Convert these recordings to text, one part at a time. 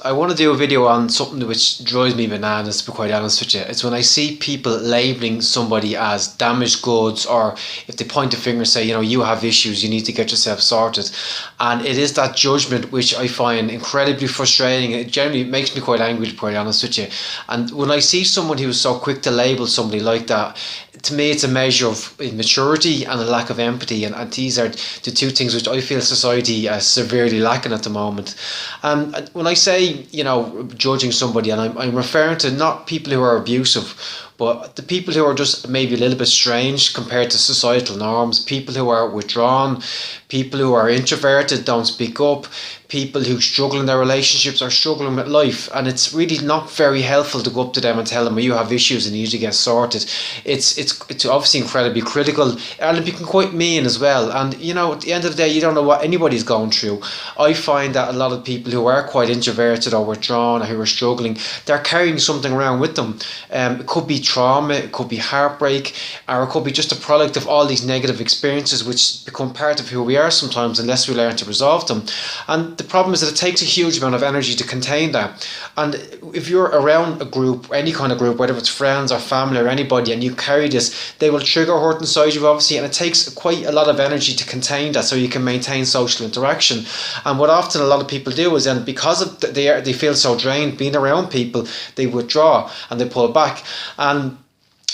I want to do a video on something which drives me bananas, to be quite honest with you. It's when I see people labeling somebody as damaged goods, or if they point a finger and say, you have issues, you need to get yourself sorted. And it is that judgment which I find incredibly frustrating. It generally makes me quite angry, to be quite honest with you. And when I see someone who's so quick to label somebody like that, to me it's a measure of immaturity and a lack of empathy, and these are the two things which I feel society is severely lacking at the moment. And when I say, judging somebody, and I'm referring to not people who are abusive, but the people who are just maybe a little bit strange compared to societal norms, people who are withdrawn, people who are introverted, don't speak up, people who struggle in their relationships or struggling with life. And it's really not very helpful to go up to them and tell them, you have issues and you need to get sorted. It's obviously incredibly critical, and it can be quite mean as well. And at the end of the day, you don't know what anybody's going through. I find that a lot of people who are quite introverted or withdrawn or who are struggling, they're carrying something around with them. It could be trauma, it could be heartbreak, or it could be just a product of all these negative experiences which become part of who we are sometimes unless we learn to resolve them. And the problem is that it takes a huge amount of energy to contain that. And if you're around a group, any kind of group, whether it's friends or family or anybody, and you carry this, they will trigger hurt inside you, obviously, and it takes quite a lot of energy to contain that so you can maintain social interaction. And what often a lot of people do is then, because of they feel so drained being around people, they withdraw and they pull back. And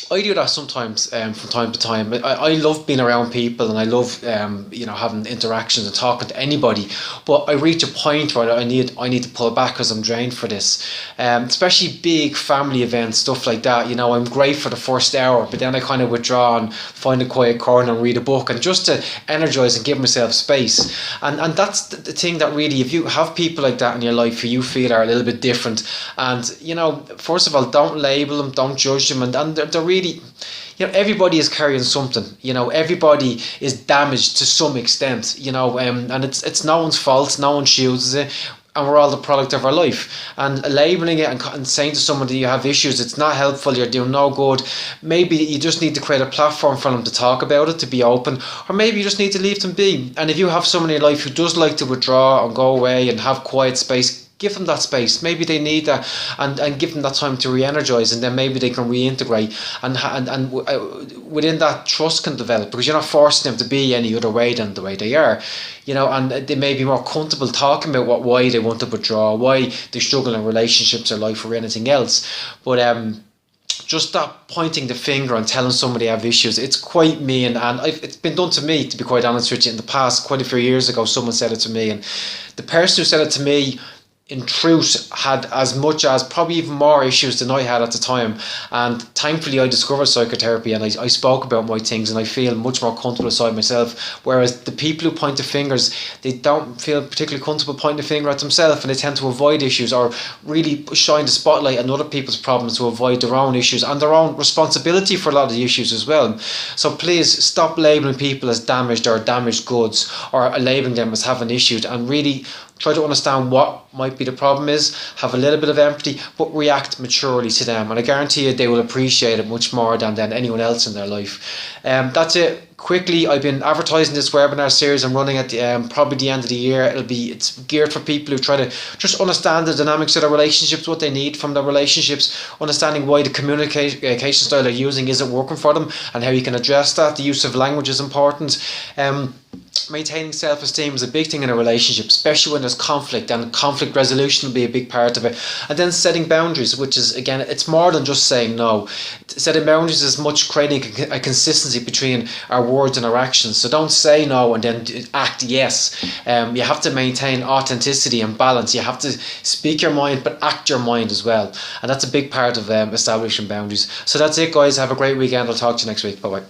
I do that sometimes from time to time. I love being around people, and I love having interactions and talking to anybody. But I reach a point where I need to pull back because I'm drained for this. Especially big family events, stuff like that. I'm great for the first hour, but then I kind of withdraw and find a quiet corner and read a book, and just to energize and give myself space. And that's the thing that really, if you have people like that in your life who you feel are a little bit different, and first of all, don't label them, don't judge them, and they're really, everybody is carrying something. Everybody is damaged to some extent. And it's no one's fault, no one chooses it, and we're all the product of our life. And labeling it and saying to someone that you have issues, it's not helpful, you're doing no good. Maybe you just need to create a platform for them to talk about it, to be open, or maybe you just need to leave them be. And if you have someone in your life who does like to withdraw and go away and have quiet space, give them that space. Maybe they need that, and give them that time to re-energize, and then maybe they can reintegrate, and within that, trust can develop, because you're not forcing them to be any other way than the way they are. And they may be more comfortable talking about why they want to withdraw, why they struggle in relationships or life or anything else. But just that pointing the finger and telling somebody I have issues, it's quite mean. And it's been done to me, to be quite honest with you, in the past. Quite a few years ago, someone said it to me, and the person who said it to me, in truth, had as much as, probably even more issues than I had at the time. And thankfully I discovered psychotherapy, and I spoke about my things, and I feel much more comfortable inside myself. Whereas the people who point the fingers, they don't feel particularly comfortable pointing the finger at themselves, and they tend to avoid issues, or really shine the spotlight on other people's problems to avoid their own issues and their own responsibility for a lot of the issues as well. So please stop labelling people as damaged or damaged goods, or labelling them as having issues, and really try to understand what might be the problem is, have a little bit of empathy, but react maturely to them. And I guarantee you they will appreciate it much more than anyone else in their life. That's it. Quickly, I've been advertising this webinar series I'm running at the probably the end of the year. It's geared for people who try to just understand the dynamics of their relationships, what they need from their relationships, understanding why the communication style they're using isn't working for them, and how you can address that. The use of language is important. Maintaining self-esteem is a big thing in a relationship, especially when there's conflict, and conflict resolution will be a big part of it. And then setting boundaries, which is, again, it's more than just saying no. Setting boundaries is much creating a consistency between our words and our actions. So don't say no and then act yes. You have to maintain authenticity and balance. You have to speak your mind but act your mind as well, and that's a big part of establishing boundaries. So that's it, guys. Have a great weekend. I'll talk to you next week. Bye bye.